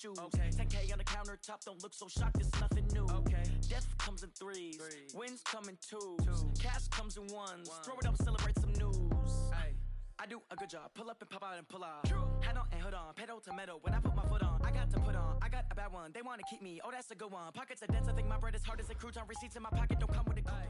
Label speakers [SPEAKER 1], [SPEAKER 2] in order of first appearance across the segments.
[SPEAKER 1] Okay. 10K on the countertop, don't look so shocked, it's nothing new. Okay. Death comes in threes, wins come in twos, cash comes in ones. Throw it up, celebrate some news. Ay. I do a good job, pull up and pop out and pull out. Head on and hood on, pedal to metal. When I put my foot on, I got to put on. I got a bad one, they want to keep me. Oh, that's a good one. Pockets are dense, I think my bread is hard as a crouton. Receipts in my pocket don't come with a coupon.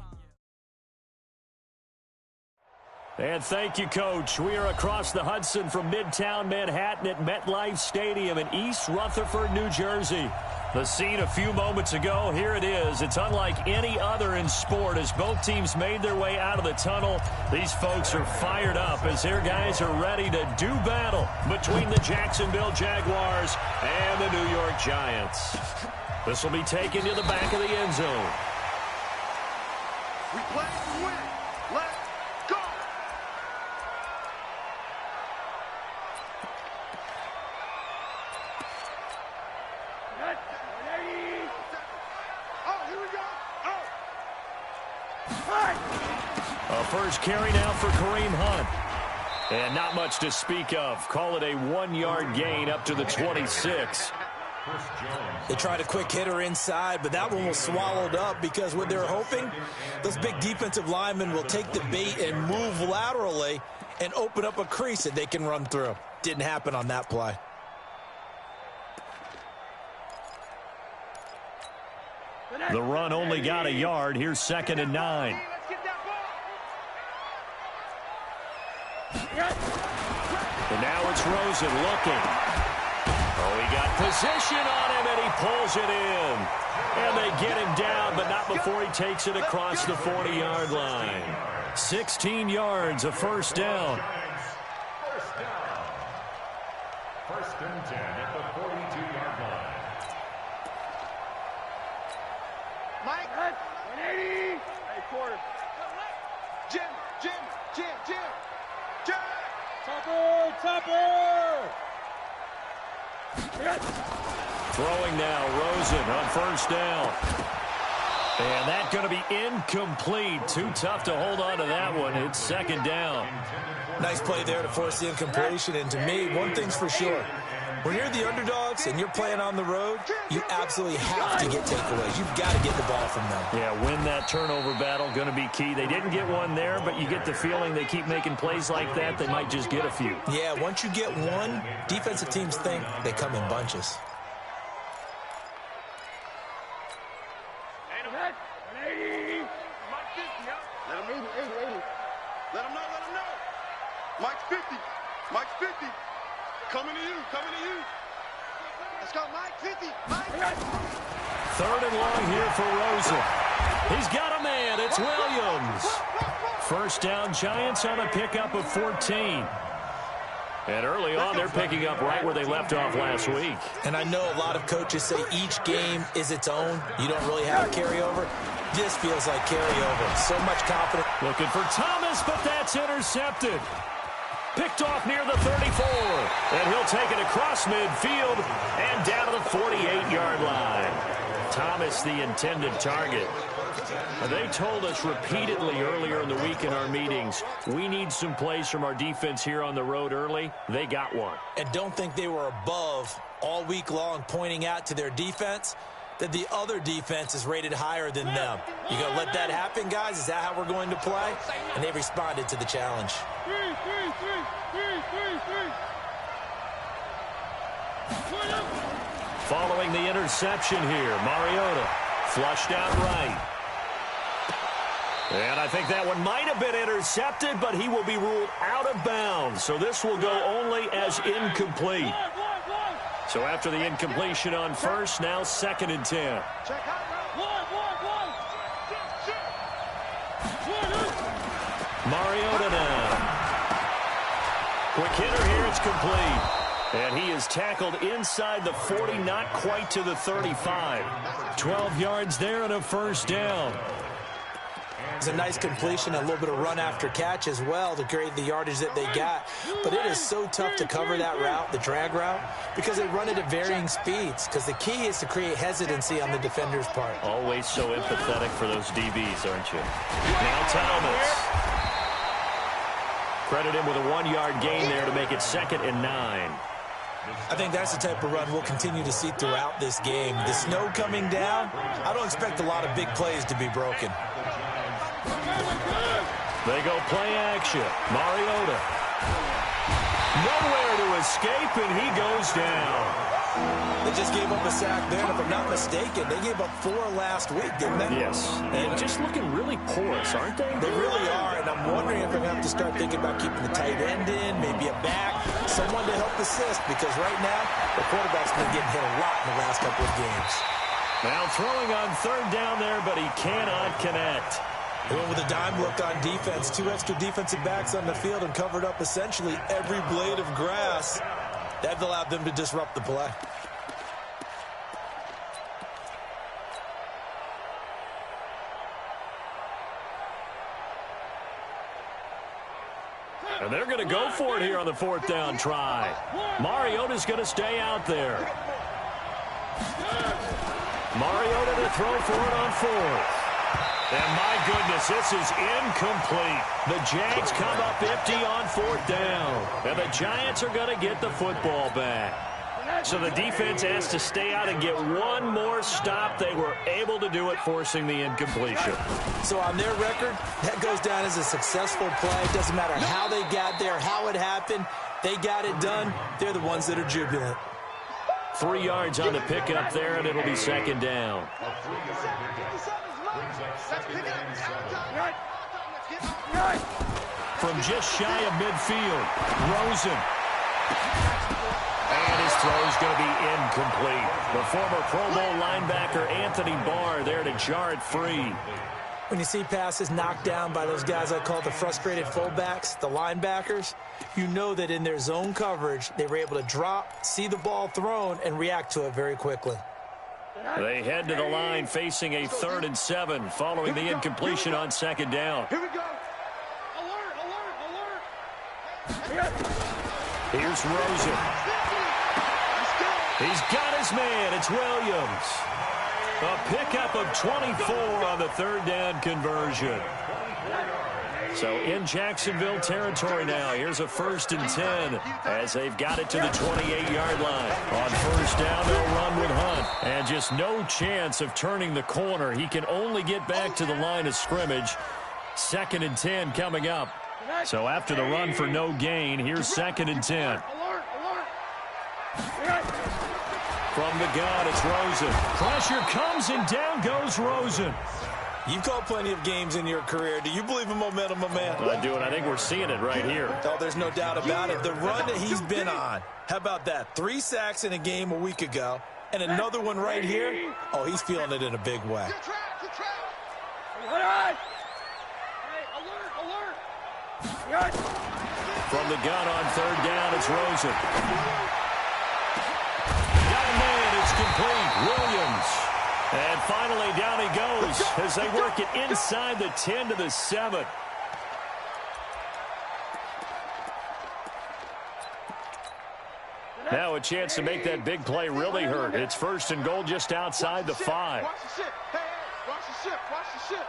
[SPEAKER 2] And thank you, Coach. We are across the Hudson from Midtown Manhattan at MetLife Stadium in East Rutherford, New Jersey. The scene a few moments ago, here it is. It's unlike any other in sport as both teams made their way out of the tunnel. These folks are fired up as their guys are ready to do battle between the Jacksonville Jaguars and the New York Giants. This will be taken to the back of the end zone.
[SPEAKER 3] We play to win. Let's go! Oh, here we go. Oh.
[SPEAKER 2] A first carry now for Kareem Hunt. And not much to speak of. Call it a 1-yard gain up to the 26.
[SPEAKER 4] They tried a quick hitter inside, but that one was swallowed up because what they're hoping, those big defensive linemen will take the bait and move laterally and open up a crease that they can run through. Didn't happen on that play.
[SPEAKER 2] The run only got a yard. Here's 2nd and 9. And now it's Rosen looking. Oh, he got position on him, and he pulls it in. And they get him down, but not before he takes it across the 40-yard line. 16 yards, a first down.
[SPEAKER 5] First and 10 at the 42-yard line.
[SPEAKER 3] Mike, 180. Hey, quarter. Jim. Topper.
[SPEAKER 2] Throwing now, Rosen on first down. And that's going to be incomplete. Too tough to hold on to that one. It's 2nd down.
[SPEAKER 4] Nice play there to force the incompletion. And to me, one thing's for sure. When you're the underdogs and you're playing on the road, you absolutely have to get takeaways. You've got to get the ball from them.
[SPEAKER 2] Yeah, win that turnover battle, going to be key. They didn't get one there, but you get the feeling they keep making plays like that, they might just get a few.
[SPEAKER 4] Yeah, once you get one, defensive teams think they come in bunches.
[SPEAKER 3] Let him know. Mike's 50. Coming to you. Let's go, Mike, 50. Mike.
[SPEAKER 2] 3rd and long here for Rosen. He's got a man. It's Williams. First down, Giants on a pickup of 14. And early on, they're picking up right where they left off last week.
[SPEAKER 4] And I know a lot of coaches say each game is its own. You don't really have carryover. This feels like carryover. So much confidence.
[SPEAKER 2] Looking for Thomas, but that's intercepted. Picked off near the 34. And he'll take it across midfield and down to the 48-yard line. Thomas, the intended target. They told us repeatedly earlier in the week in our meetings, we need some plays from our defense here on the road early. They got one.
[SPEAKER 4] And don't think they were above all week long pointing out to their defense that the other defense is rated higher than them. You going to let that happen, guys? Is that how we're going to play? And they responded to the challenge.
[SPEAKER 2] Following the interception here, Mariota flushed out right. And I think that one might have been intercepted, but he will be ruled out of bounds. So this will go only as incomplete. So after the incompletion on first, now 2nd and 10. Mariota now. Quick hitter here, it's complete. And he is tackled inside the 40, not quite to the 35. 12 yards there and a first down.
[SPEAKER 4] It's a nice completion, a little bit of run after catch as well to create the yardage that they got. But it is so tough to cover that route, the drag route, because they run it at varying speeds. Because the key is to create hesitancy on the defender's part.
[SPEAKER 2] Always so empathetic for those DBs, aren't you? Now Thomas. Credit him with a 1-yard gain there to make it 2nd and 9.
[SPEAKER 4] I think that's the type of run we'll continue to see throughout this game. The snow coming down, I don't expect a lot of big plays to be broken.
[SPEAKER 2] They go play action. Mariota. Nowhere to escape, and he goes down.
[SPEAKER 4] They just gave up a sack there, and if I'm not mistaken, they gave up 4 last week, didn't they?
[SPEAKER 2] Yes, and just looking really porous, aren't they?
[SPEAKER 4] They really are, and I'm wondering if they're going to have to start thinking about keeping the tight end in, maybe a back, someone to help assist, because right now, the quarterback's been getting hit a lot in the last couple of games.
[SPEAKER 2] Now throwing on third down there, but he cannot connect.
[SPEAKER 4] They went with a dime look on defense, 2 extra defensive backs on the field and covered up essentially every blade of grass. That allowed them to disrupt the play.
[SPEAKER 2] And they're going to go for it here on the 4th down try. Mariota's going to stay out there. Mariota to throw for it on 4th. And my goodness, this is incomplete. The Jags come up empty on 4th down. And the Giants are going to get the football back. So the defense has to stay out and get one more stop. They were able to do it, forcing the incompletion.
[SPEAKER 4] So on their record, that goes down as a successful play. It doesn't matter how they got there, how it happened. They got it done. They're the ones that are jubilant.
[SPEAKER 2] 3 yards on the pickup there, and it'll be 2nd down. From just shy of midfield, Rosen. And his throw is going to be incomplete. The former Pro Bowl linebacker Anthony Barr there to jar it free.
[SPEAKER 4] When you see passes knocked down by those guys I call the frustrated fullbacks, the linebackers, you know that in their zone coverage, they were able to drop, see the ball thrown, and react to it very quickly.
[SPEAKER 2] They head to the line facing a 3rd and 7 following the incompletion on 2nd down.
[SPEAKER 3] Here we go. Alert, alert, alert.
[SPEAKER 2] Here's Rosen. He's got his man. It's Williams. A pickup of 24 on the 3rd down conversion. So in Jacksonville territory now. Here's a 1st and 10 as they've got it to the 28-yard line. On 1st down, they'll run with Hunt. And just no chance of turning the corner. He can only get back to the line of scrimmage. 2nd and 10 coming up. So after the run for no gain, here's 2nd and 10. From the gun, it's Rosen. Pressure comes, and down goes Rosen.
[SPEAKER 4] You've called plenty of games in your career. Do you believe in momentum, my man?
[SPEAKER 2] I do, and I think we're seeing it right here.
[SPEAKER 4] Oh, there's no doubt about it. The run that he's been on. How about that? 3 sacks in a game a week ago, and another one right here. Oh, he's feeling it in a big way.
[SPEAKER 2] From the gun on 3rd down, it's Rosen. Got a man, it's complete. Williams. And finally, down he goes as they work it inside the 10 to the 7. Now a chance to make that big play really hurt. It's 1st and goal just outside the 5.
[SPEAKER 3] Watch the ship. Hey, watch the ship. Watch the ship.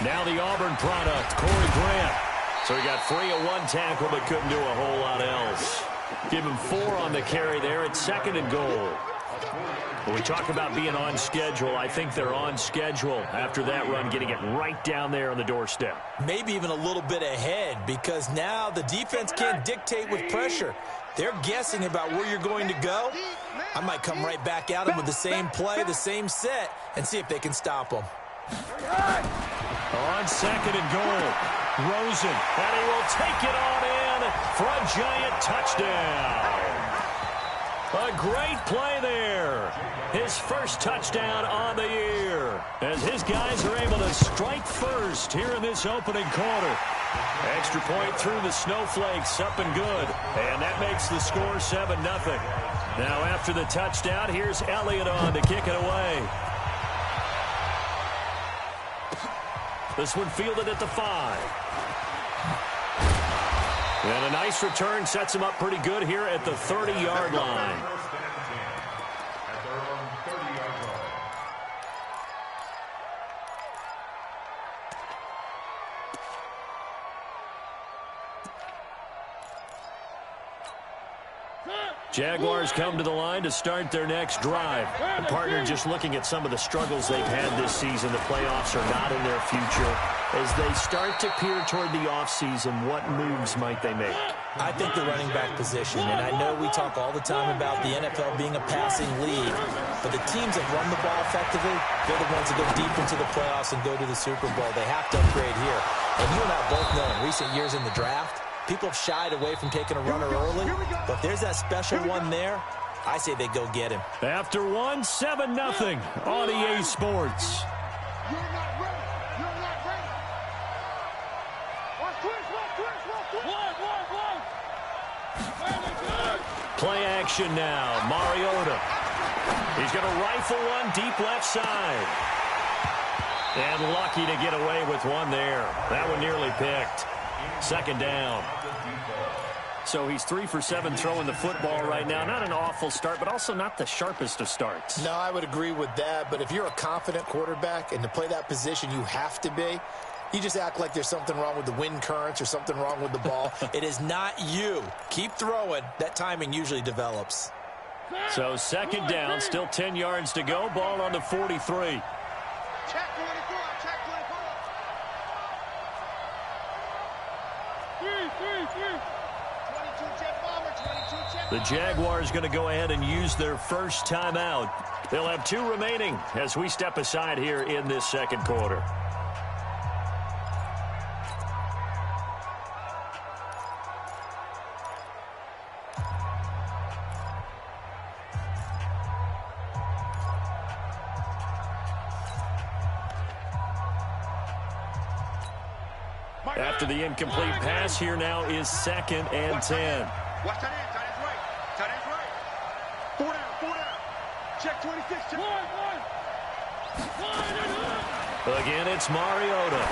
[SPEAKER 2] Now the Auburn product, Corey Grant. So he got free of 1 tackle but couldn't do a whole lot else. Give him 4 on the carry there at 2nd and goal. When we talk about being on schedule, I think they're on schedule after that run, getting it right down there on the doorstep.
[SPEAKER 4] Maybe even a little bit ahead, because now the defense can't dictate with pressure. They're guessing about where you're going to go. I might come right back at them with the same play, the same set, and see if they can stop them.
[SPEAKER 2] On 2nd and goal, Rosen, and he will take it on in for a giant touchdown. A great play there. His first touchdown on the year as his guys are able to strike first here in this opening quarter. Extra point through the snowflakes, up and good. And that makes the score 7-0. Now after the touchdown, here's Elliott on to kick it away. This one fielded at the 5. And a nice return sets him up pretty good here at the 30-yard line. Jaguars come to the line to start their next drive. And partner, just looking at some of the struggles they've had this season, the playoffs are not in their future. As they start to peer toward the offseason, what moves might they make?
[SPEAKER 4] I think the running back position, and I know we talk all the time about the NFL being a passing league, but the teams that run the ball effectively, they're the ones that go deep into the playoffs and go to the Super Bowl. They have to upgrade here. And you and I both know in recent years in the draft, people have shied away from taking a runner early, but if there's that special one there, I say they go get him.
[SPEAKER 2] After one, 7-0 on EA Sports.
[SPEAKER 3] You're not ready. You're not ready. Watch twist.
[SPEAKER 2] Play action now. Mariota. He's going to rifle one deep left side. And lucky to get away with one there. That one nearly picked. Second down. So he's 3 for 7 throwing the football right now. Not an awful start, but also not the sharpest of starts.
[SPEAKER 6] No, I would agree with that. But if you're a confident quarterback and to play that position you have to be, you just act like there's something wrong with the wind currents or something wrong with the ball.
[SPEAKER 4] It is not you. Keep throwing. That timing usually develops.
[SPEAKER 2] So second down, still 10 yards to go. Ball on the 43.
[SPEAKER 3] Check 24. Check 24.
[SPEAKER 2] The Jaguars going to go ahead and use their first timeout. They'll have 2 remaining as we step aside here in this second quarter. After the incomplete pass, here now is 2nd and 10.
[SPEAKER 3] Watch that end. Tight end's right. Tight end's right. 4 down. Check 26. Check.
[SPEAKER 2] Again, it's Mariota.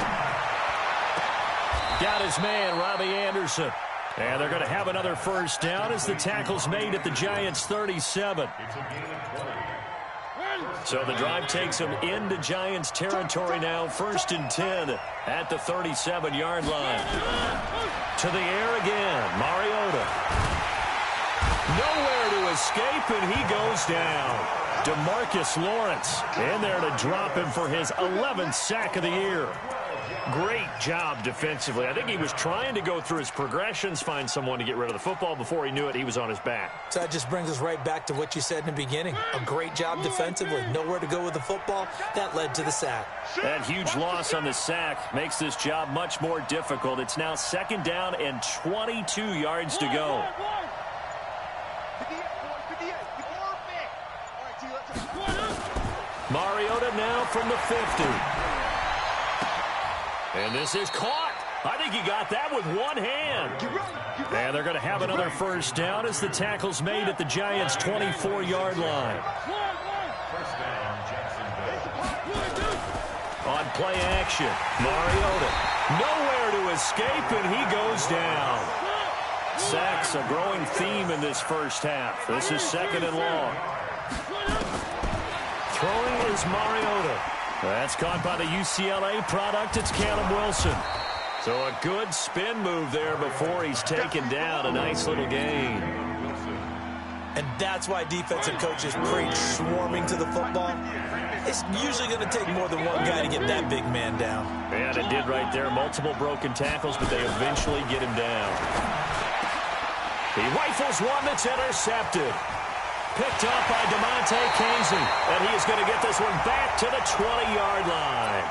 [SPEAKER 2] Got his man, Robbie Anderson. And they're going to have another first down as the tackle's made at the Giants' 37. So the drive takes them into Giants territory now. 1st and 10 at the 37-yard line. To the air again. Mariota. Nowhere to escape, and he goes down. DeMarcus Lawrence in there to drop him for his 11th sack of the year. Great job defensively. I think he was trying to go through his progressions, find someone to get rid of the football. Before he knew it, he was on his back.
[SPEAKER 4] So that just brings us right back to what you said in the beginning. A great job defensively. Nowhere to go with the football. That led to the sack.
[SPEAKER 2] That huge loss on the sack makes this job much more difficult. It's now 2nd down and 22 yards to go. Mariota now from the 50. And this is caught. I think he got that with one hand. And they're going to have another first down as the tackle's made at the Giants' 24-yard line. On play action, Mariota. Nowhere to escape, and he goes down. Sacks, a growing theme in this first half. This is 2nd and long. Throwing is Mariota. That's caught by the UCLA product. It's Caleb Wilson. So a good spin move there before he's taken down. A nice little gain.
[SPEAKER 4] And that's why defensive coaches preach swarming to the football. It's usually going to take more than one guy to get that big man down.
[SPEAKER 2] And it did right there. Multiple broken tackles, but they eventually get him down. He rifles one that's intercepted. Picked up by DeMonte Casey. And he is going to get this one back to the 20-yard line.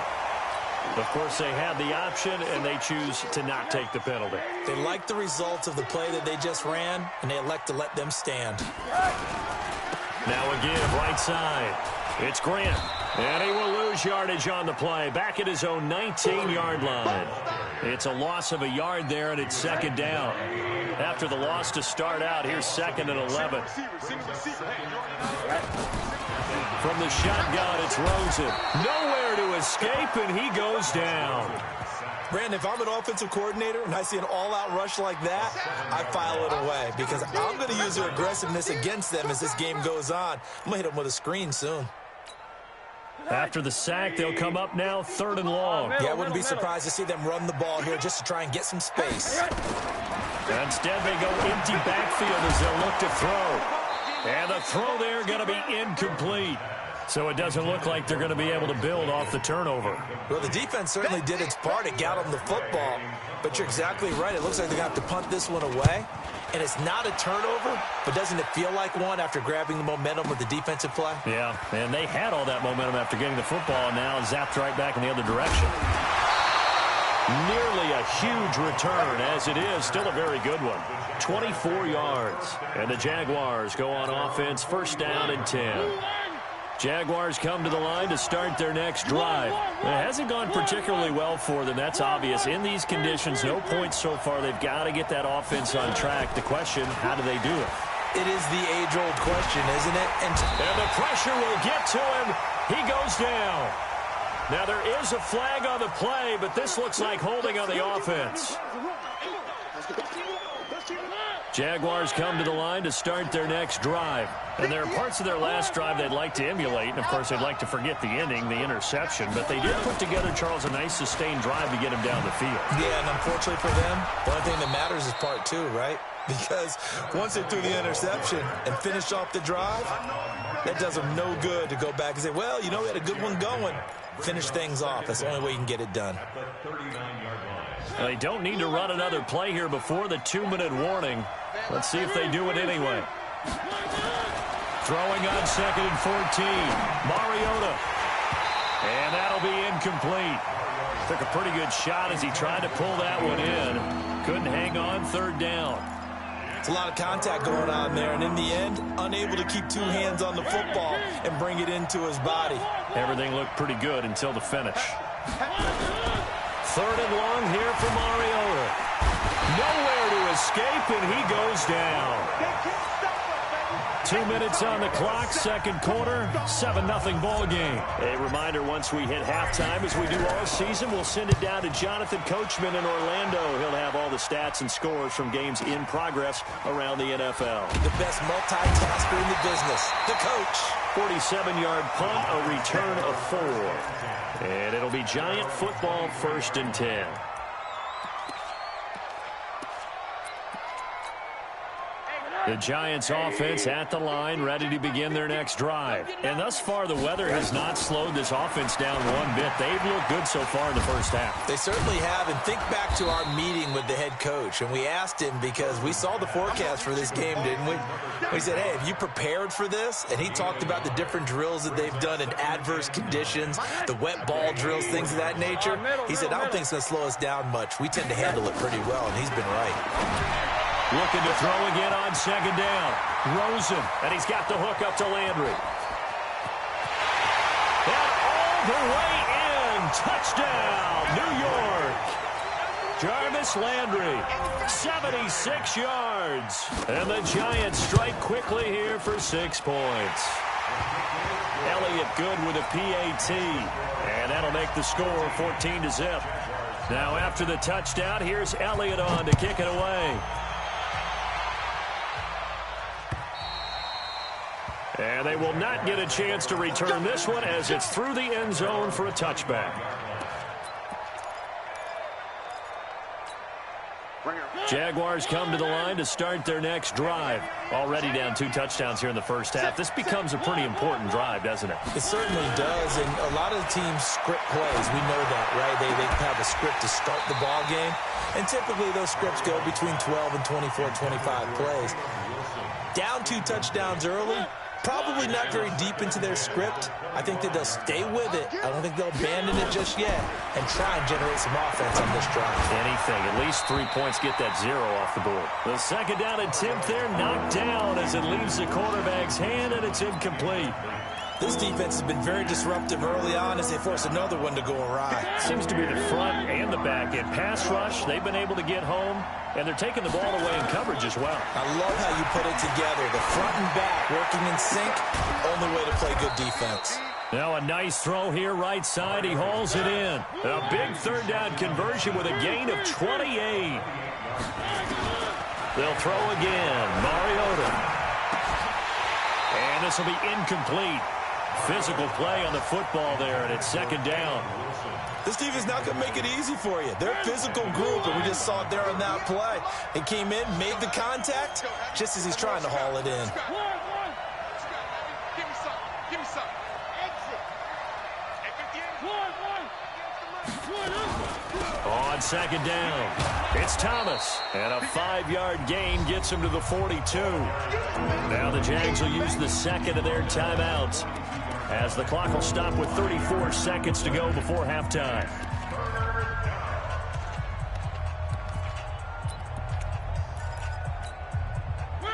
[SPEAKER 2] Of course, they had the option, and they choose to not take the penalty.
[SPEAKER 4] They like the results of the play that they just ran, and they elect to let them stand.
[SPEAKER 2] Now again, right side. It's Grant. And he will lose yardage on the play. Back at his own 19-yard line. It's a loss of a yard there, and it's 2nd down. After the loss to start out, here's 2nd and 11. From the shotgun, it's Rosen. Nowhere to escape, and he goes down.
[SPEAKER 4] Brandon, if I'm an offensive coordinator and I see an all-out rush like that, I file it away because I'm going to use their aggressiveness against them as this game goes on. I'm going to hit them with a screen soon.
[SPEAKER 2] After the sack, they'll come up now 3rd and long.
[SPEAKER 4] Yeah, I wouldn't be surprised to see them run the ball here just to try and get some space.
[SPEAKER 2] Instead, they go empty backfield as they'll look to throw. And the throw there going to be incomplete. So it doesn't look like they're going to be able to build off the turnover.
[SPEAKER 4] Well, the defense certainly did its part. It got them the football. But you're exactly right. It looks like they're going to have to punt this one away. And it's not a turnover, but doesn't it feel like one after grabbing the momentum with the defensive play?
[SPEAKER 2] Yeah, and they had all that momentum after getting the football, and now zapped right back in the other direction. Nearly a huge return, as it is still a very good one. 24 yards. And the Jaguars go on offense, first down and 10. Jaguars come to the line to start their next drive. It hasn't gone particularly well for them. That's obvious. In these conditions, no points so far. They've got to get that offense on track. The question, how do they do it?
[SPEAKER 4] It is the age-old question, isn't it?
[SPEAKER 2] And the pressure will get to him. He goes down. Now, there is a flag on the play, but this looks like holding on the offense. Jaguars come to the line to start their next drive. And there are parts of their last drive they'd like to emulate. And, of course, they'd like to forget the ending, the interception. But they did put together, Charles, a nice sustained drive to get him down the field.
[SPEAKER 4] Yeah, and unfortunately for them, the only thing that matters is part two, right? Because once they threw the interception and finished off the drive, that does them no good to go back and say, well, you know, we had a good one going. Finish things off. That's the only way you can get it done.
[SPEAKER 2] They don't need to run another play here before the 2-minute warning. Let's see if they do it anyway. Throwing on 2nd and 14. Mariota. And that'll be incomplete. Took a pretty good shot as he tried to pull that one in. Couldn't hang on, 3rd down.
[SPEAKER 4] It's a lot of contact going on there, and in the end, unable to keep two hands on the football and bring it into his body.
[SPEAKER 2] Everything looked pretty good until the finish. 3rd and long here for Mariota. Nowhere to escape, and he goes down. 2 minutes on the clock, 2nd quarter, 7-0 ball game. A reminder, once we hit halftime, as we do all season, we'll send it down to Jonathan Coachman in Orlando. He'll have all the stats and scores from games in progress around the NFL.
[SPEAKER 4] The best multitasker in the business, the coach.
[SPEAKER 2] 47-yard punt, a return of 4. And it'll be Giant football, 1st and 10. The Giants offense at the line, ready to begin their next drive. And thus far, the weather has not slowed this offense down one bit. They've looked good so far in the first half.
[SPEAKER 4] They certainly have. And think back to our meeting with the head coach. And we asked him, because we saw the forecast for this game, didn't we? We said, hey, have you prepared for this? And he talked about the different drills that they've done in adverse conditions, the wet ball drills, things of that nature. He said, I don't think it's going to slow us down much. We tend to handle it pretty well, and he's been right.
[SPEAKER 2] Looking to throw again on 2nd down. Rosen, and he's got the hook up to Landry. And all the way in. Touchdown, New York. Jarvis Landry, 76 yards. And the Giants strike quickly here for 6 points. Elliott good with a PAT. And that'll make the score 14-0. Now after the touchdown, here's Elliott on to kick it away. And they will not get a chance to return this one as it's through the end zone for a touchback. Jaguars come to the line to start their next drive. Already down 2 touchdowns here in the first half. This becomes a pretty important drive, doesn't it?
[SPEAKER 4] It certainly does, and a lot of teams script plays. We know that, right? They have a script to start the ball game, and typically those scripts go between 12 and 24, 25 plays. Down 2 touchdowns early, probably not very deep into their script. I think that they'll stay with it. I don't think they'll abandon it just yet and try and generate some offense on this drive.
[SPEAKER 2] Anything. At least 3 points, get that 0 off the board. The 2nd down attempt there knocked down as it leaves the quarterback's hand, and it's incomplete.
[SPEAKER 4] This defense has been very disruptive early on as they force another one to go awry.
[SPEAKER 2] Seems to be the front and the back end. Pass rush, they've been able to get home, and they're taking the ball away in coverage as well.
[SPEAKER 4] I love how you put it together. The front and back working in sync, only way to play good defense.
[SPEAKER 2] Now a nice throw here right side. He hauls it in. A big 3rd down conversion with a gain of 28. They'll throw again. Mariota. And this will be incomplete. Physical play on the football there, and it's 2nd down.
[SPEAKER 6] This defense not going to make it easy for you. They're a physical group, and we just saw it there on that play. He came in, made the contact, just as he's trying to haul it in.
[SPEAKER 3] Give me some. Give me some. Exit.
[SPEAKER 2] On second down, it's Thomas. And a 5-yard gain gets him to the 42. Now the Jags will use the second of their timeouts, as the clock will stop with 34 seconds to go before halftime.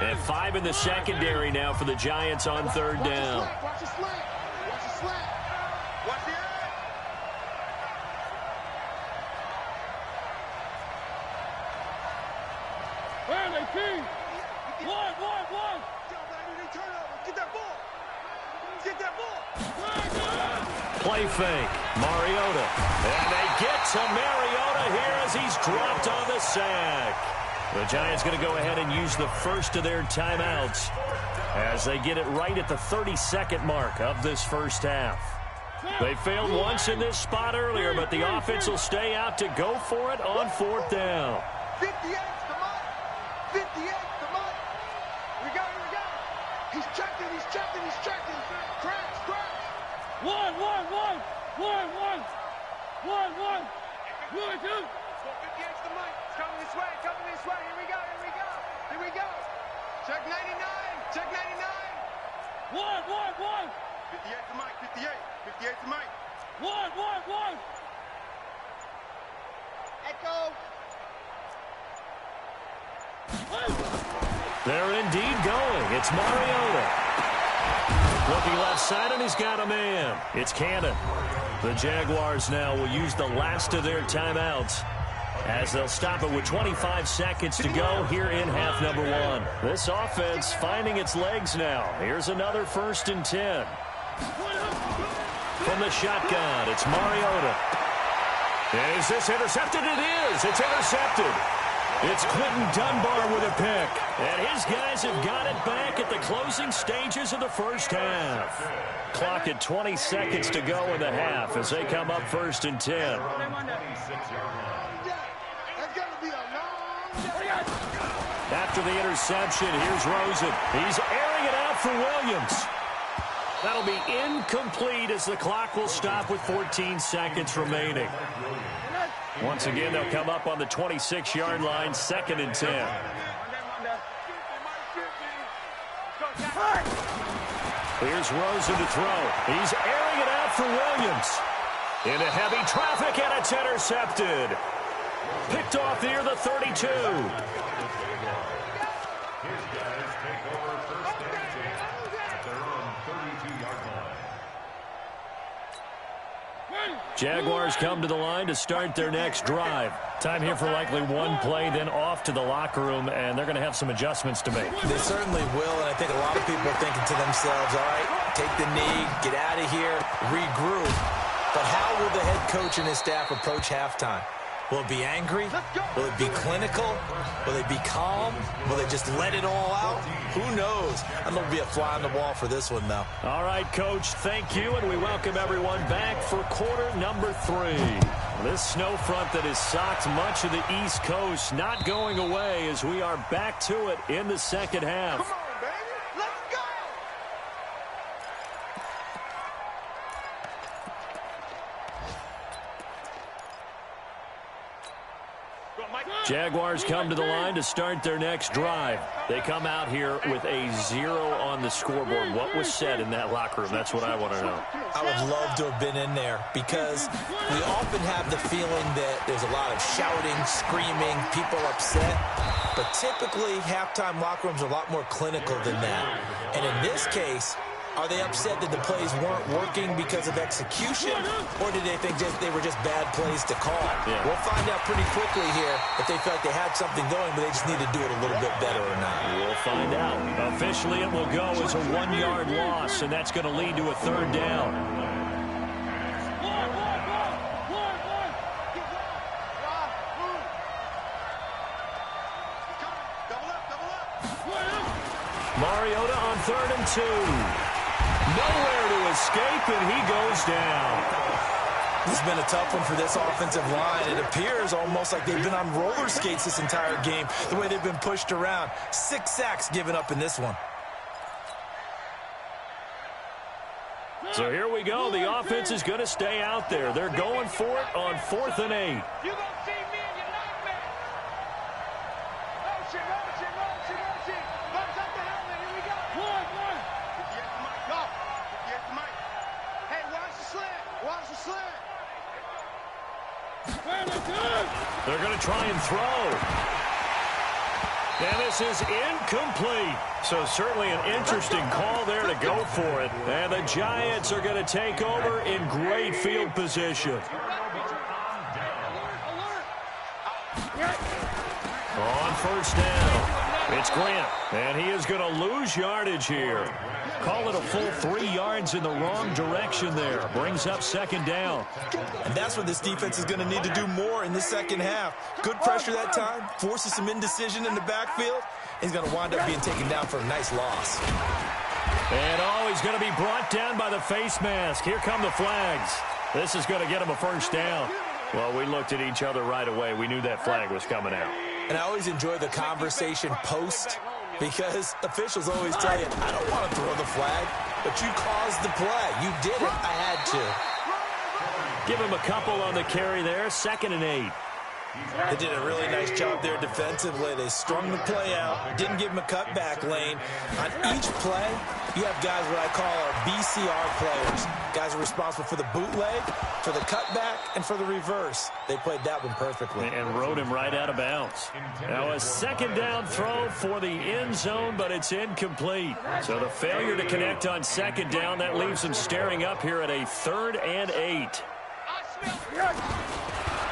[SPEAKER 2] And 5 in the secondary now for the Giants on third down.
[SPEAKER 3] Watch the slant. Watch the slant. Watch the edge.
[SPEAKER 7] Where are they, King? One.
[SPEAKER 3] Get that ball. Get that ball.
[SPEAKER 2] Play fake, Mariota. And they get to Mariota here as he's dropped on the sack. The Giants going to go ahead and use the first of their timeouts as they get it right at the 32nd mark of this first half. They failed once in this spot earlier, but the offense will stay out to go for it on fourth down.
[SPEAKER 3] 58, come on. 58, come on. We got it. He's checking. Cracks.
[SPEAKER 7] One. 2.
[SPEAKER 3] 58's the mic. It's coming this way. Here we go. Check 99.
[SPEAKER 7] 1.
[SPEAKER 3] 58's the mic. 58's the mic.
[SPEAKER 7] 1.
[SPEAKER 3] Echo.
[SPEAKER 2] They're indeed going. It's Mariota. Looking left side, and he's got a man. It's Cannon. The Jaguars now will use the last of their timeouts, as they'll stop it with 25 seconds to go here in half number 1. This offense finding its legs now. Here's another 1st and 10. From the shotgun, it's Mariota. And is this intercepted? It is. It's intercepted. It's Quentin Dunbar with a pick. And his guys have got it back at the closing stages of the first half. Clock at 20 seconds to go in the half as they come up 1st and 10. After the interception, here's Rosen. He's airing it out for Williams. That'll be incomplete as the clock will stop with 14 seconds remaining. Once again, they'll come up on the 26-yard line, 2nd and 10. Here's Rosen to throw. He's airing it out for Williams. Into heavy traffic, and it's intercepted. Picked off near the 32. Jaguars come to the line to start their next drive. Time here for likely one play, then off to the locker room, and they're going to have some adjustments to make.
[SPEAKER 4] They certainly will, and I think a lot of people are thinking to themselves, all right, take the knee, get out of here, regroup. But how will the head coach and his staff approach halftime? Will it be angry? Will it be clinical? Will they be calm? Will they just let it all out? Who knows? I think it'll be a fly on the wall for this one, though.
[SPEAKER 2] All right, Coach, thank you, and we welcome everyone back for quarter number 3. This snow front that has socked much of the East Coast not going away as we are back to it in the second half.
[SPEAKER 3] Come on, baby. Let's go.
[SPEAKER 2] Jaguars come to the line to start their next drive. They come out here with a 0 on the scoreboard. What was said in that locker room? That's what I want to know.
[SPEAKER 4] I would love to have been in there because we often have the feeling that there's a lot of shouting, screaming, people upset. But typically, halftime locker rooms are a lot more clinical than that. And in this case, are they upset that the plays weren't working because of execution, or did they think they were just bad plays to call?
[SPEAKER 2] Yeah.
[SPEAKER 4] We'll find out pretty quickly here if they felt like they had something going, but they just need to do it a little bit better or not.
[SPEAKER 2] We'll find out. Officially, it will go as a 1-yard loss, and that's going to lead to a 3rd down. Mariota on 3rd and 2. Nowhere to escape, and he goes down.
[SPEAKER 4] This has been a tough one for this offensive line. It appears almost like they've been on roller skates this entire game, the way they've been pushed around. 6 sacks given up in this one.
[SPEAKER 2] So here we go. The offense is going to stay out there. They're going for it on 4th and 8.
[SPEAKER 3] You gonna see me and you like me. Motion, motion, motion, motion. Runs up the helmet. Here we go.
[SPEAKER 7] One.
[SPEAKER 3] Get the mic. Go. Get the mic. Hey, watch the slant. Watch the slant.
[SPEAKER 7] Fairly good.
[SPEAKER 2] They're going to try and throw. And this is incomplete. So certainly an interesting call there to go for it. And the Giants are going to take over in great field position. On 1st down, it's Grant. And he is going to lose yardage here. Call it a full 3 yards in the wrong direction there. Brings up 2nd down.
[SPEAKER 4] And that's what this defense is going to need to do more in the second half. Good pressure that time, forces some indecision in the backfield. He's going to wind up being taken down for a nice loss.
[SPEAKER 2] And he's going to be brought down by the face mask. Here come the flags. This is going to get him a 1st down. Well, we looked at each other right away. We knew that flag was coming out.
[SPEAKER 4] And I always enjoy the conversation post, because officials always tell you, I don't want to throw the flag, but you caused the play. You did it. I had to.
[SPEAKER 2] Give him a couple on the carry there. 2nd and 8.
[SPEAKER 4] They did a really nice job there defensively. They strung the play out, didn't give him a cutback lane. On each play, you have guys what I call our BCR players. Guys are responsible for the bootleg, for the cutback, and for the reverse. They played that one perfectly.
[SPEAKER 2] And rode him right out of bounds. Now a 2nd down throw for the end zone, but it's incomplete. So the failure to connect on 2nd down, that leaves them staring up here at a 3rd and 8.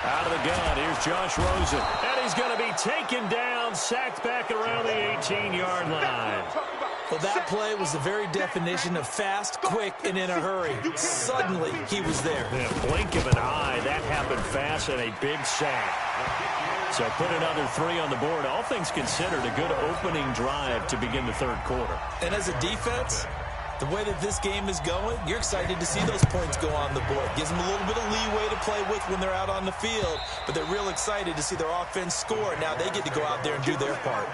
[SPEAKER 2] Out of the gun, here's Josh Rosen. And he's going to be taken down, sacked back around the 18-yard line.
[SPEAKER 4] Well, that play was the very definition of fast, quick, and in a hurry. Suddenly, he was there.
[SPEAKER 2] In a blink of an eye, that happened fast and a big sack. So put another 3 on the board. All things considered, a good opening drive to begin the 3rd quarter.
[SPEAKER 4] And as a defense, the way that this game is going, you're excited to see those points go on the board. Gives them a little bit of leeway to play with when they're out on the field, but they're real excited to see their offense score. Now they get to go out there and do their part.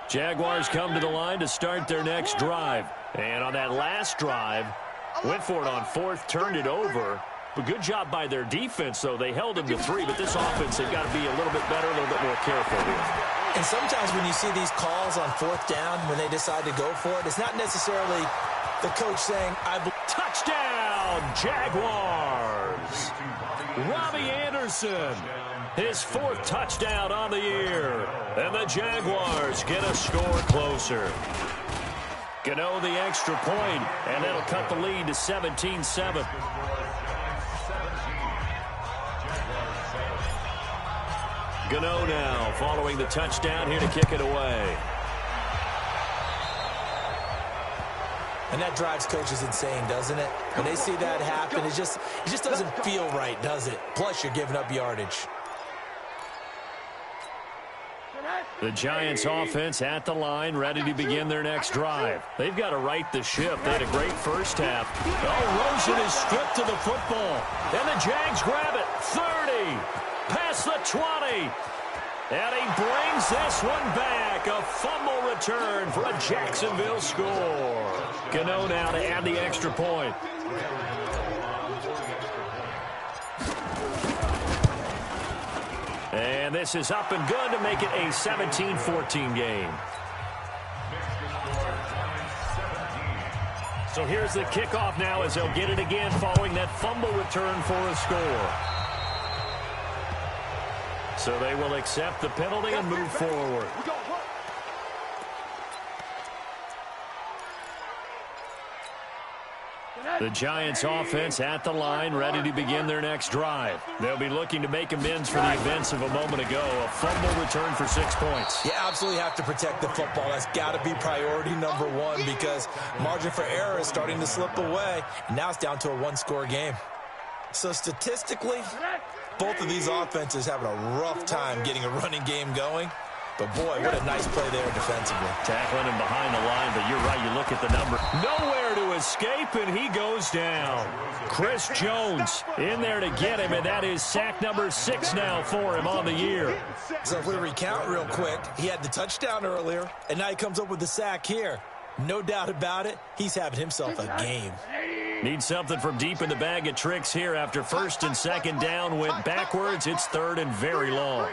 [SPEAKER 2] Jaguars come to the line to start their next drive. And on that last drive, went for it on 4th, turned it over. But good job by their defense, though. They held them to 3, but this offense, they've got to be a little bit better, a little bit more careful with.
[SPEAKER 4] And sometimes when you see these calls on 4th down, when they decide to go for it, it's not necessarily the coach saying,
[SPEAKER 2] touchdown, Jaguars! Robbie Anderson, his 4th touchdown on the year. And the Jaguars get a score closer. Gano the extra point, and that'll cut the lead to 17-7. Gano now following the touchdown here to kick it away.
[SPEAKER 4] And that drives coaches insane, doesn't it? When they see that happen, it just doesn't feel right, does it? Plus, you're giving up yardage.
[SPEAKER 2] The Giants offense at the line, ready to begin their next drive. They've got to right the ship. They had a great first half. Oh, Rosen is stripped to the football. And the Jags grab it. 30. Past the 20. And he brings this one back. A fumble return for a Jacksonville score. Gano now to add the extra point. And this is up and good to make it a 17-14 game. So here's the kickoff now as they'll get it again following that fumble return for a score. So they will accept the penalty and move forward. The Giants offense at the line, ready to begin their next drive. They'll be looking to make amends for the events of a moment ago. A fumble return for 6 points.
[SPEAKER 4] You absolutely have to protect the football. That's got to be priority number one because margin for error is starting to slip away. And now it's down to a one-score game. So statistically, both of these offenses having a rough time getting a running game going. But, boy, what a nice play there defensively.
[SPEAKER 2] Tackling him behind the line, but you're right, you look at the number. Nowhere to escape, and he goes down. Chris Jones in there to get him, and that is sack number 6 now for him on the year.
[SPEAKER 4] So if we recount real quick, he had the touchdown earlier, and now he comes up with the sack here. No doubt about it, he's having himself a game.
[SPEAKER 2] Needs something from deep in the bag of tricks here after first and second down went backwards. It's third and very long.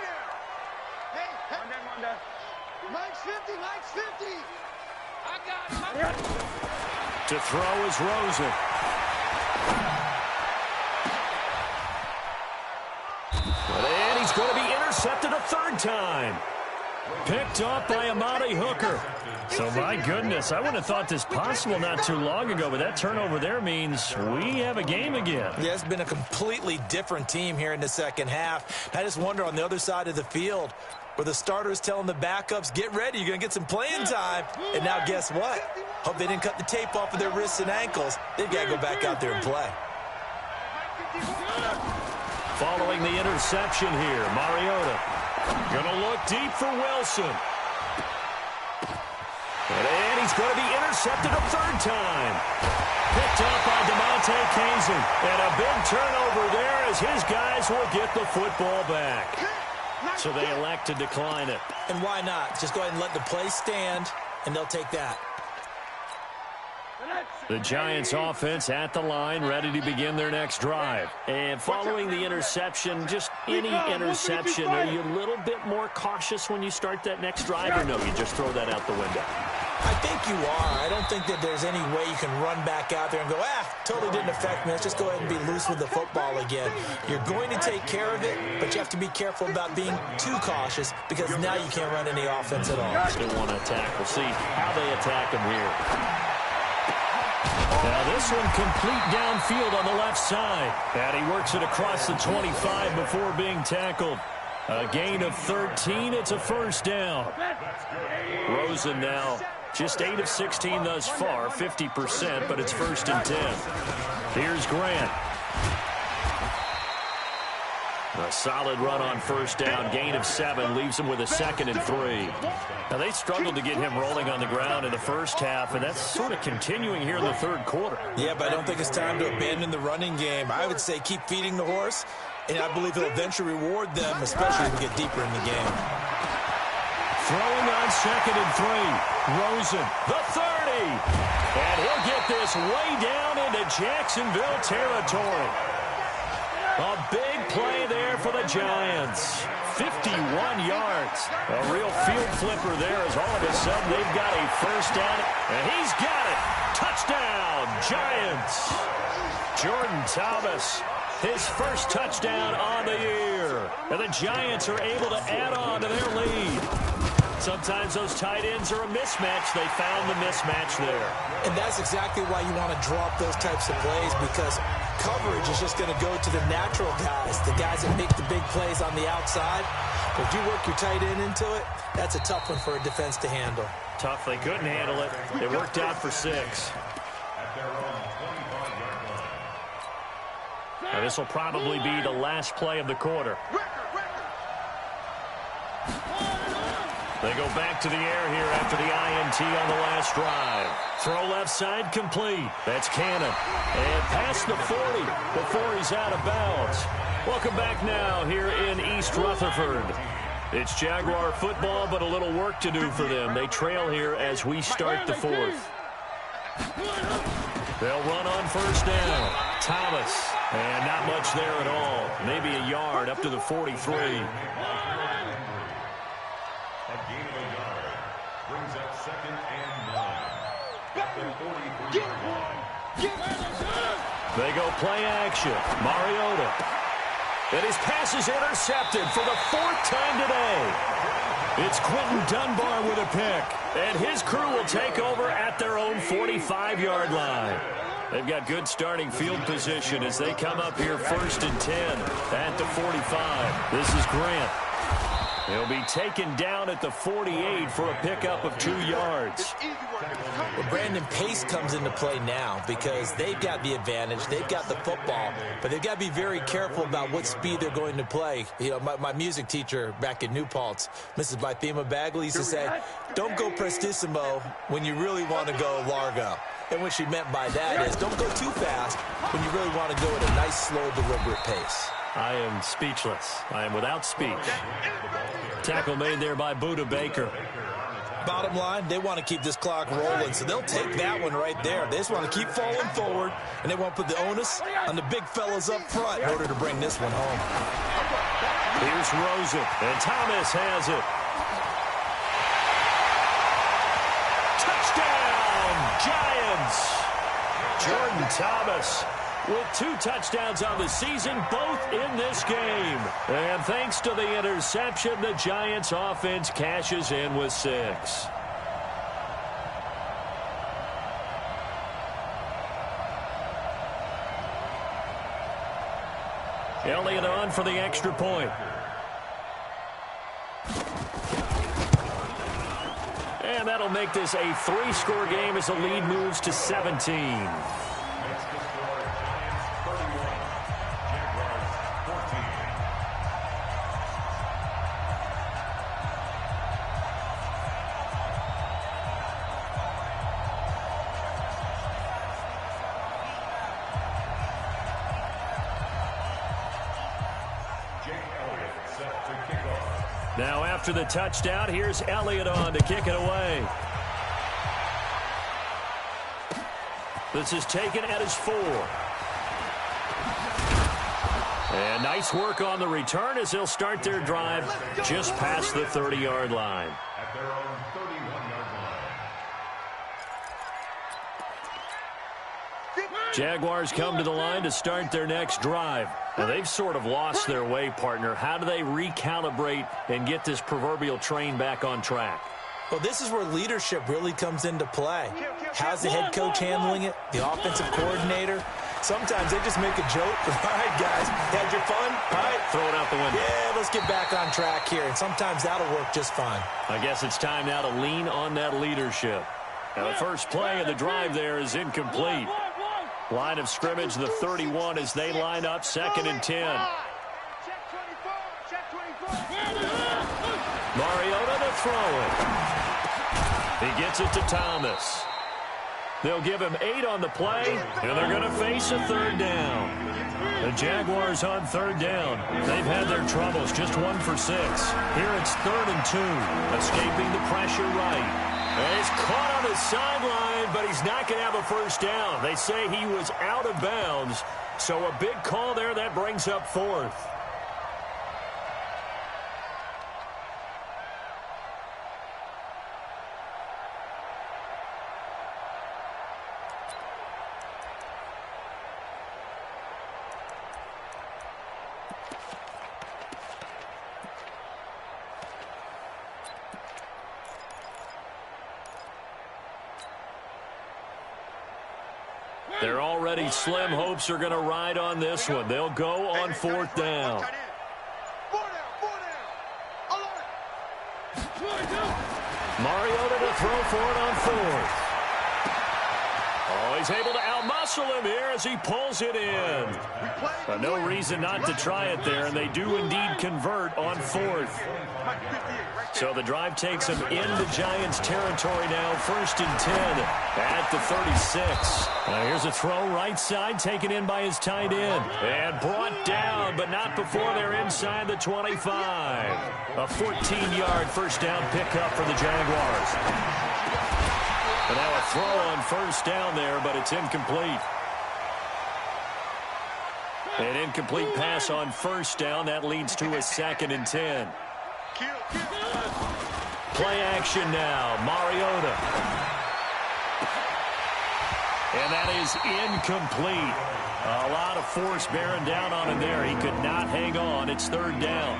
[SPEAKER 3] Mike's 50, Mike's 50.
[SPEAKER 2] To throw is Rosen. And he's going to be intercepted a third time. Picked up by Amani Hooker. So, my goodness, I wouldn't have thought this possible not too long ago, but that turnover there means we have a game again.
[SPEAKER 4] Yeah, it's been a completely different team here in the second half. I just wonder on the other side of the field where the starters telling the backups, get ready, you're going to get some playing time. And now guess what? Hope they didn't cut the tape off of their wrists and ankles. They've got to go back out there and play.
[SPEAKER 2] Following the interception here, Mariota going to look deep for Wilson. And he's going to be intercepted a third time. Picked up by DeMonte Kazin. And a big turnover there as his guys will get the football back. So they elect to decline it.
[SPEAKER 4] And why not? Just go ahead and let the play stand, and they'll take that.
[SPEAKER 2] The Giants offense at the line, ready to begin their next drive. And following the interception, just any interception, are you a little bit more cautious when you start that next drive, or no, you just throw that out the window?
[SPEAKER 4] I think you are. I don't think that there's any way you can run back out there and go, totally didn't affect me. Let's just go ahead and be loose with the football again. You're going to take care of it, but you have to be careful about being too cautious because now you can't run any offense at all.
[SPEAKER 2] Still want to attack. We'll see how they attack him here. Now this one complete downfield on the left side. And he works it across the 25 before being tackled. A gain of 13. It's a first down. Rosen now just 8 of 16 thus far, 50%, but it's first and 10. Here's Grant. A solid run on first down. Gain of 7 leaves him with a second and 3. Now, they struggled to get him rolling on the ground in the first half, and that's sort of continuing here in the third quarter.
[SPEAKER 4] Yeah, but I don't think it's time to abandon the running game. I would say keep feeding the horse, and I believe he'll eventually reward them, especially as we get deeper in the game.
[SPEAKER 2] Throwing on second and 3. Rosen, the 30. And he'll get this way down into Jacksonville territory. A big play there for the Giants. 51 yards. A real field flipper there as all of a sudden they've got a first down. And he's got it. Touchdown, Giants. Jordan Thomas, his first touchdown on the year. And the Giants are able to add on to their lead. Sometimes those tight ends are a mismatch. They found the mismatch there.
[SPEAKER 4] And that's exactly why you want to drop those types of plays, because coverage is just going to go to the natural guys, the guys that make the big plays on the outside. But if you work your tight end into it, that's a tough one for a defense to handle.
[SPEAKER 2] Tough. They couldn't handle it. It worked out for 6. Now this will probably be the last play of the quarter. They go back to the air here after the INT on the last drive. Throw left side complete. That's Cannon. And past the 40 before he's out of bounds. Welcome back now here in East Rutherford. It's Jaguar football, but a little work to do for them. They trail here as we start the 4th. They'll run on first down. Thomas. And not much there at all. Maybe a yard up to the 43.
[SPEAKER 5] Brings up second and 9. At the 43 line.
[SPEAKER 2] They go play action. Mariota. And his pass is intercepted for the 4th time today. It's Quentin Dunbar with a pick. And his crew will take over at their own 45-yard line. They've got good starting field position as they come up here first and 10 at the 45. This is Grant. He'll be taken down at the 48 for a pickup of 2 yards.
[SPEAKER 4] Well, Brandon, pace comes into play now because they've got the advantage. They've got the football, but they've got to be very careful about what speed they're going to play. You know, my music teacher back in New Paltz, Mrs. Bythema Bagley, used to say, don't go prestissimo when you really want to go largo. And what she meant by that is don't go too fast when you really want to go at a nice, slow, deliberate pace.
[SPEAKER 2] I am speechless. I am without speech. Tackle made there by Buda Baker.
[SPEAKER 4] Bottom line, they want to keep this clock rolling, so they'll take that one right there. They just want to keep falling forward, and they want to put the onus on the big fellas up front in order to bring this one home.
[SPEAKER 2] Here's Rosen, and Thomas has it. Touchdown, Giants! Jordan Thomas with 2 touchdowns on the season, both in this game. And thanks to the interception, the Giants offense cashes in with 6. Elliott on for the extra point. And that'll make this a 3-score game as the lead moves to 17. Now after the touchdown, here's Elliott on to kick it away. This is taken at his 4. And nice work on the return as they'll start their drive just past the 30-yard line.
[SPEAKER 5] At their own 31-yard line.
[SPEAKER 2] Jaguars come to the line to start their next drive. Now, they've sort of lost their way, partner. How do they recalibrate and get this proverbial train back on track?
[SPEAKER 4] Well, this is where leadership really comes into play. How's the head coach handling it? The offensive coordinator? Sometimes they just make a joke. All right, guys, had your fun? All right.
[SPEAKER 2] Throw it out the window.
[SPEAKER 4] Yeah, let's get back on track here. And sometimes that'll work just fine.
[SPEAKER 2] I guess it's time now to lean on that leadership. Now, the first play of the drive there is incomplete. Line of scrimmage, the 31 as they line up, 2nd and 10. Mariota to throw it. He gets it to Thomas. They'll give him 8 on the play, and they're going to face a 3rd down. The Jaguars on 3rd down. They've had their troubles, just 1 for 6. Here it's 3rd and 2, escaping the pressure right. And he's caught on the sideline, but he's not going to have a first down. They say he was out of bounds, so a big call there that brings up 4th. They're already slim hopes are going to ride on this one. They'll go on 4th down. Mariota to throw for it on 4th. Oh, he's able to outmuscle him here as he pulls it in. No reason not to try it there, and they do indeed convert on 4th. So the drive takes him into Giants territory now, 1st and 10 at the 36. Here's a throw right side, taken in by his tight end. And brought down, but not before they're inside the 25. A 14-yard first down pickup for the Jaguars. And now a throw on 1st down there, but it's incomplete. An incomplete pass on 1st down. That leads to a 2nd and 10. Play action now. Mariota. And that is incomplete. A lot of force bearing down on him there. He could not hang on. It's 3rd down.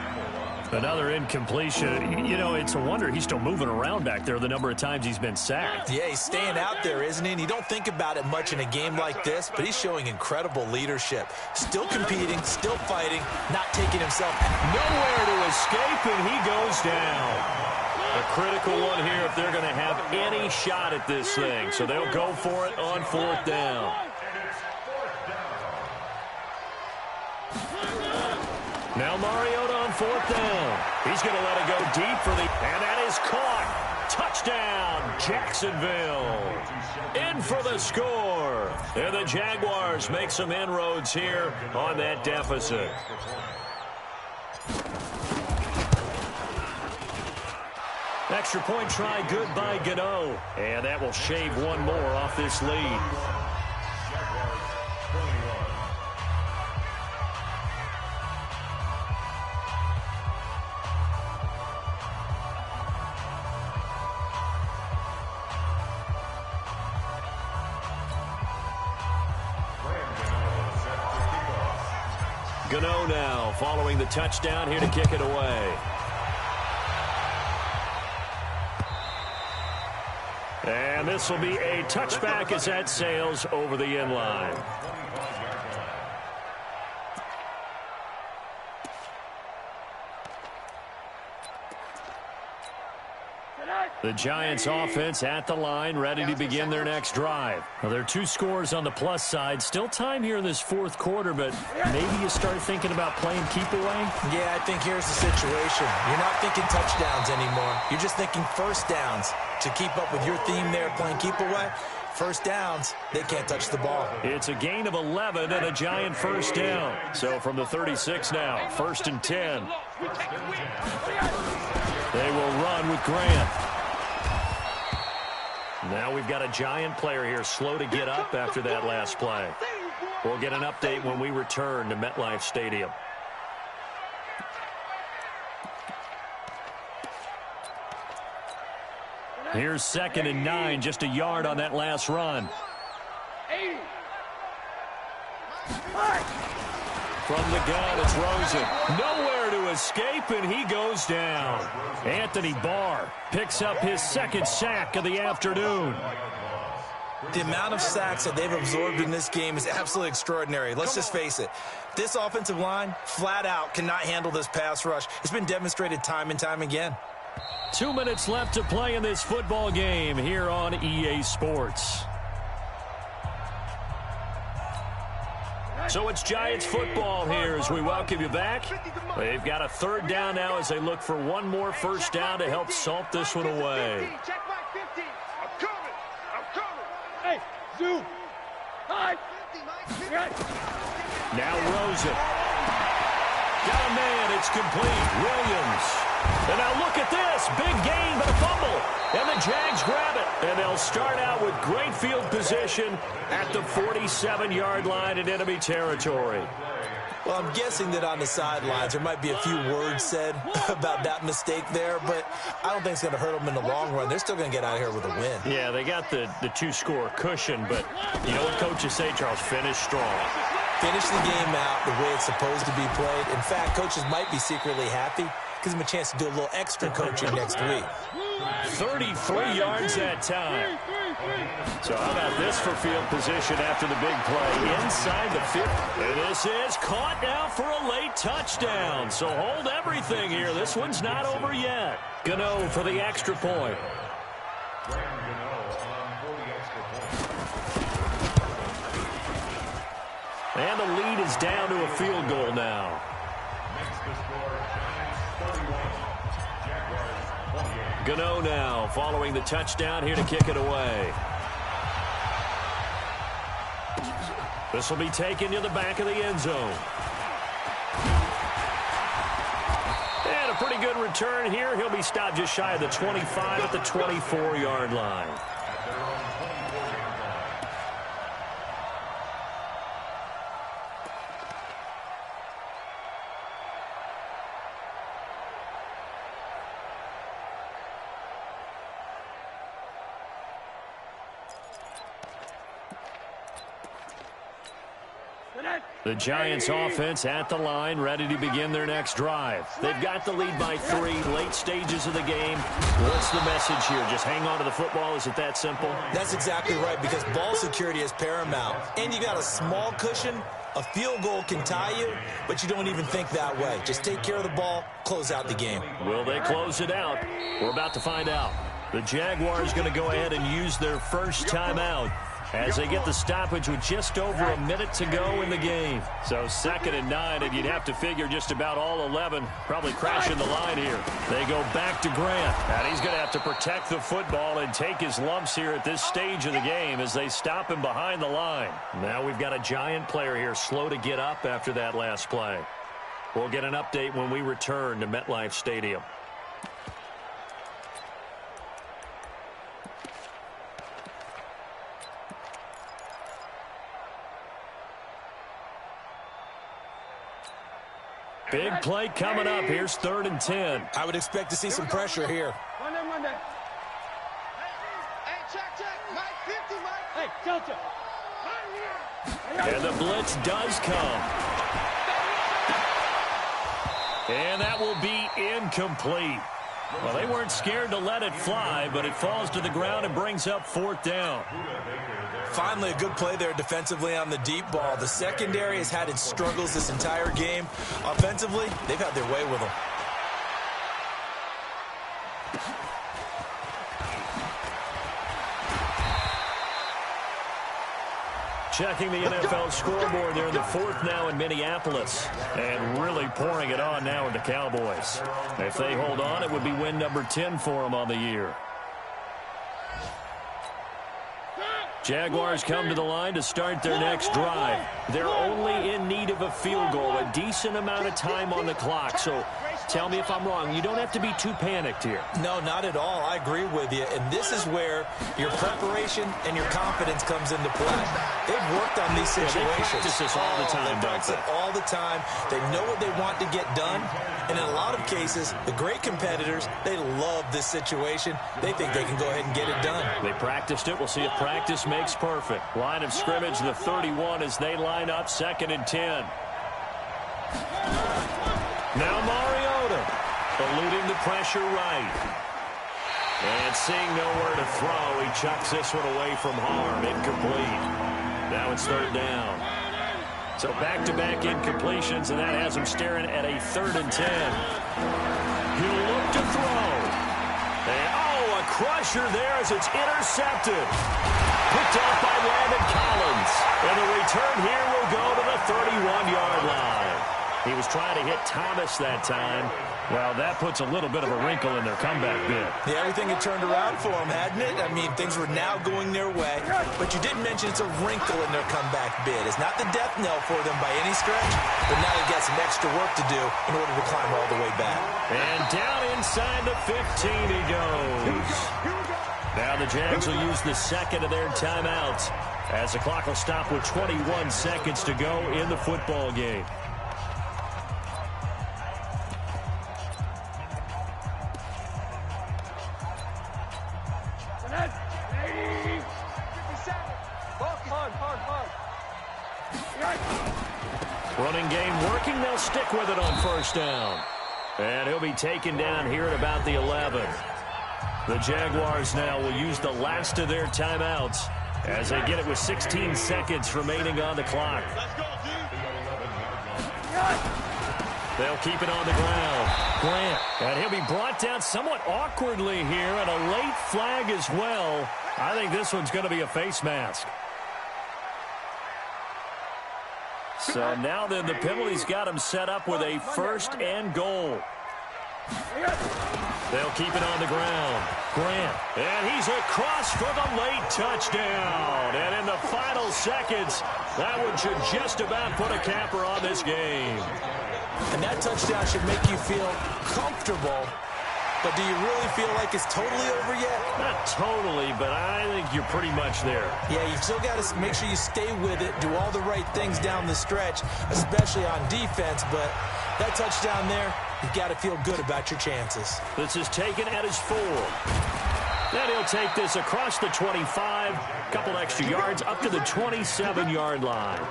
[SPEAKER 2] Another incompletion. You know, it's a wonder he's still moving around back there the number of times he's been sacked.
[SPEAKER 4] Yeah, he's staying out there, isn't he? And you don't think about it much in a game like this, but he's showing incredible leadership. Still competing, still fighting, not taking himself out.
[SPEAKER 2] Nowhere to escape, and he goes down. A critical one here if they're going to have any shot at this thing. So they'll go for it on 4th down. Now Mariota on 4th down. He's going to let it go deep for the... And that is caught. Touchdown, Jacksonville. In for the score. And the Jaguars make some inroads here on that deficit. Extra point try good by Gano. And that will shave one more off this lead. Gano now following the touchdown here to kick it away. And this will be a touchback as that sails over the end line. The Giants offense at the line, ready to begin their next drive. Well, there are 2 scores on the plus side. Still time here in this 4th quarter, but maybe you start thinking about playing keep away?
[SPEAKER 4] Yeah, I think here's the situation. You're not thinking touchdowns anymore. You're just thinking first downs. To keep up with your theme there, playing keep away, first downs, they can't touch the ball.
[SPEAKER 2] It's a gain of 11 and a Giant first down. So from the 36 now, 1st and 10. They will run with Grant. Now we've got a Giant player here slow to get up after that last play. We'll get an update when we return to MetLife Stadium. Here's 2nd and 9, just a yard on that last run. From the gun, it's Rosen. Nowhere to escape, and he goes down. Anthony Barr picks up his 2nd sack of the afternoon.
[SPEAKER 4] The amount of sacks that they've absorbed in this game is absolutely extraordinary. Let's just face it. This offensive line, flat out, cannot handle this pass rush. It's been demonstrated time and time again.
[SPEAKER 2] 2 minutes left to play in this football game here on EA Sports. So it's Giants football here as we welcome you back. They've got a 3rd down now as they look for one more first down to help salt this one away.
[SPEAKER 3] Check my 50. I'm coming. I'm coming.
[SPEAKER 7] Hey, zoom. Hi.
[SPEAKER 2] Now Rosen. Got a man. It's complete. Williams. And now look at this. Big gain, but a fumble. And the Jags grab it. And they'll start out with great field position at the 47-yard line in enemy territory.
[SPEAKER 4] Well, I'm guessing that on the sidelines there might be a few words said about that mistake there, but I don't think it's going to hurt them in the long run. They're still going to get out of here with a win.
[SPEAKER 2] Yeah, they got the 2-score cushion, but you know what coaches say, Charles? Finish strong.
[SPEAKER 4] Finish the game out the way it's supposed to be played. In fact, coaches might be secretly happy. Gives them a chance to do a little extra coaching next week.
[SPEAKER 2] 33 yards that time. So how about this for field position after the big play? Inside the 50. And this is caught now for a late touchdown. So hold everything here. This one's not over yet. Gano for the extra point. And the lead is down to a field goal now. Gano now following the touchdown here to kick it away. This will be taken to the back of the end zone. And a pretty good return here. He'll be stopped just shy of the 25 at the 24-yard line. The Giants offense at the line, ready to begin their next drive. They've got the lead by 3, late stages of the game. What's the message here? Just hang on to the football? Is it that simple?
[SPEAKER 4] That's exactly right, because ball security is paramount. And you got a small cushion. A field goal can tie you, but you don't even think that way. Just take care of the ball, close out the game.
[SPEAKER 2] Will they close it out? We're about to find out. The Jaguars going to go ahead and use their first timeout as they get the stoppage with just over a minute to go in the game. So 2nd and 9, and you'd have to figure just about all 11 probably crashing the line here. They go back to Grant, and he's going to have to protect the football and take his lumps here at this stage of the game as they stop him behind the line. Now we've got a Giant player here slow to get up after that last play. We'll get an update when we return to MetLife Stadium. Big play coming up. Here's 3rd and 10.
[SPEAKER 4] I would expect to see some pressure here.
[SPEAKER 7] Hey, check. Mike, 50, Mike. Hey, Delta.
[SPEAKER 2] And the blitz does come. And that will be incomplete. Well, they weren't scared to let it fly, but it falls to the ground and brings up 4th down.
[SPEAKER 4] Finally, a good play there defensively on the deep ball. The secondary has had its struggles this entire game. Offensively, they've had their way with them.
[SPEAKER 2] Checking the NFL scoreboard there in the 4th now in Minneapolis. And really pouring it on now with the Cowboys. If they hold on, it would be win number 10 for them on the year. Jaguars come to the line to start their next drive. They're only in need of a field goal, a decent amount of time on the clock. So tell me if I'm wrong. You don't have to be too panicked here.
[SPEAKER 4] No, not at all. I agree with you. And this is where your preparation and your confidence comes into play. They've worked on these situations.
[SPEAKER 2] They practice this all the time,
[SPEAKER 4] They practice it all the time. They know what they want to get done. And in a lot of cases, the great competitors, they love this situation. They think they can go ahead and get it done.
[SPEAKER 2] They practiced it. We'll see if practice makes perfect. Line of scrimmage, the 31 as they line up 2nd and 10. Now Mariota eluding the pressure right. And seeing nowhere to throw, he chucks this one away from harm. Incomplete. Now it's 3rd down. So back-to-back incompletions, and that has him staring at a 3rd and 10. He'll look to throw. And, a crusher there as it's intercepted. Picked off by Landon Collins. And the return here will go to the 31-yard line. He was trying to hit Thomas that time. Well, that puts a little bit of a wrinkle in their comeback bid.
[SPEAKER 4] Yeah, everything had turned around for them, hadn't it? I mean, things were now going their way. But you did mention it's a wrinkle in their comeback bid. It's not the death knell for them by any stretch, but now they've got some extra work to do in order to climb all the way back.
[SPEAKER 2] And down inside the 15 he goes. Now the Jags will use the 2nd of their timeouts as the clock will stop with 21 seconds to go in the football game. Running game working. They'll stick with it on 1st down. And he'll be taken down here at about the 11. The Jaguars now will use the last of their timeouts as they get it with 16 seconds remaining on the clock. They'll keep it on the ground. Grant. And he'll be brought down somewhat awkwardly here, and a late flag as well. I think this one's going to be a face mask. So now then the penalty's got him set up with a 1st and goal. They'll keep it on the ground. Grant. And he's across for the late touchdown. And in the final seconds, that one should just about put a capper on this game.
[SPEAKER 4] And that touchdown should make you feel comfortable. But do you really feel like it's totally over yet?
[SPEAKER 2] Not totally, but I think you're pretty much there.
[SPEAKER 4] Yeah, you still got to make sure you stay with it, do all the right things down the stretch, especially on defense. But that touchdown there, you've got to feel good about your chances.
[SPEAKER 2] This is taken at his 4. Then he'll take this across the 25, couple extra yards, up to the 27-yard line.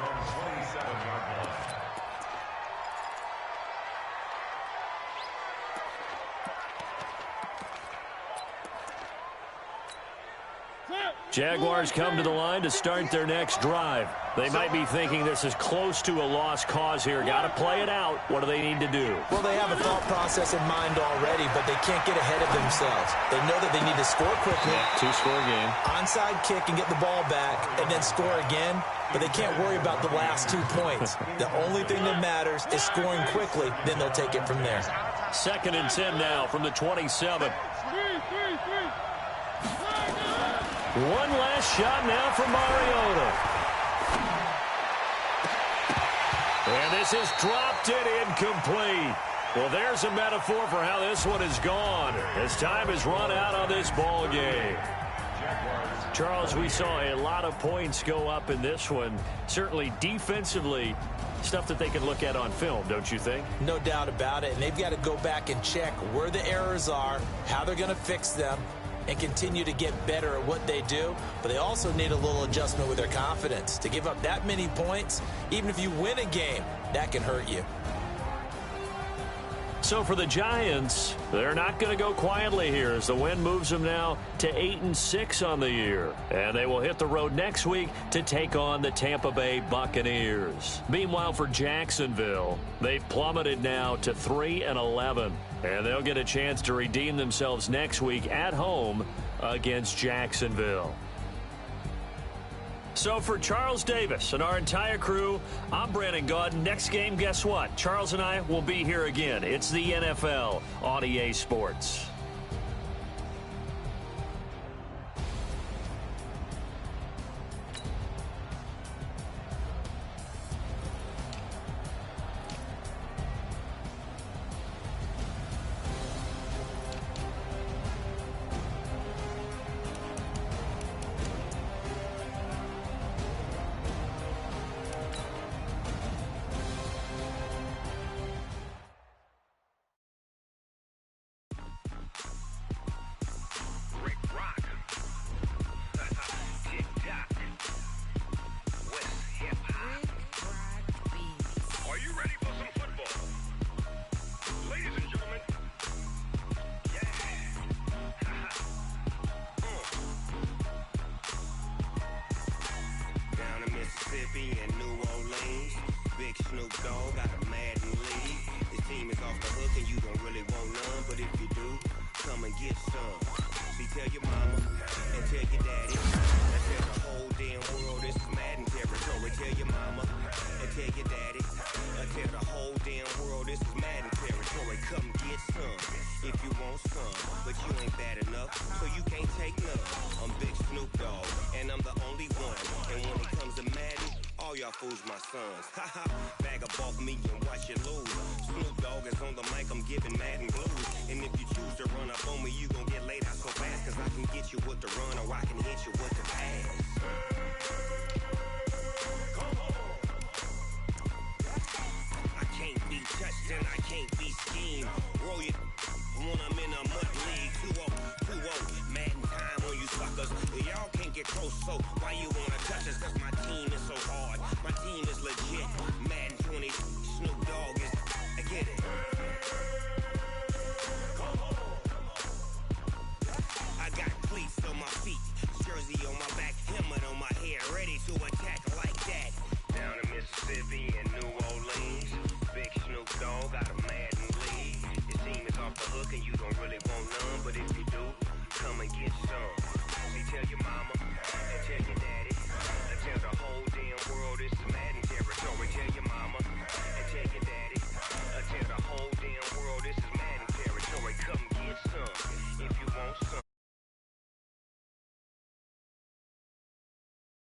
[SPEAKER 2] Jaguars come to the line to start their next drive. They might be thinking this is close to a lost cause here. Got to play it out. What do they need to do?
[SPEAKER 4] Well, they have a thought process in mind already, but they can't get ahead of themselves. They know that they need to score quickly.
[SPEAKER 2] Yeah, two-score game.
[SPEAKER 4] Onside kick and get the ball back and then score again, but they can't worry about the last 2 points. The only thing that matters is scoring quickly, then they'll take it from there.
[SPEAKER 2] 2nd and 10 now from the 27. One last shot now from Mariota. And this is dropped it incomplete. Well, there's a metaphor for how this one is gone as time has run out on this ball game. Charles, we saw a lot of points go up in this one. Certainly defensively, stuff that they can look at on film, don't you think?
[SPEAKER 4] No doubt about it. And they've got to go back and check where the errors are, how they're going to fix them, and continue to get better at what they do. But they also need a little adjustment with their confidence. To give up that many points, even if you win a game, that can hurt you.
[SPEAKER 2] So for the Giants, they're not going to go quietly here as the win moves them now to 8-6 on the year. And they will hit the road next week to take on the Tampa Bay Buccaneers. Meanwhile, for Jacksonville, they've plummeted now to 3-11. And they'll get a chance to redeem themselves next week at home against Jacksonville. So for Charles Davis and our entire crew, I'm Brandon Gaudin. Next game, guess what? Charles and I will be here again. It's the NFL on EA Sports.
[SPEAKER 8] Fools my sons. Haha, bag up off me and watch you lose. Snoop Dogg is on the mic, I'm giving Madden blues. And if you choose to run up on me, you gon' get laid out so fast. Cause I can get you with the run or I can hit you with the pass. I can't be touched and I can't be schemed. Roll you when I'm in a mud league. 2-0, Madden time on you suckers. Y'all can't get close, so why you wanna touch us? Cause my team is so hard. My team is legit. Madden 20, Snoop Dogg is. I get it. I got cleats on my feet, jersey on my back, helmet on my head, ready to attack like that. Down in Mississippi and New Orleans, big Snoop Dogg got a Madden lead. Your team is off the hook and you don't really want none, but if you do, come and get some.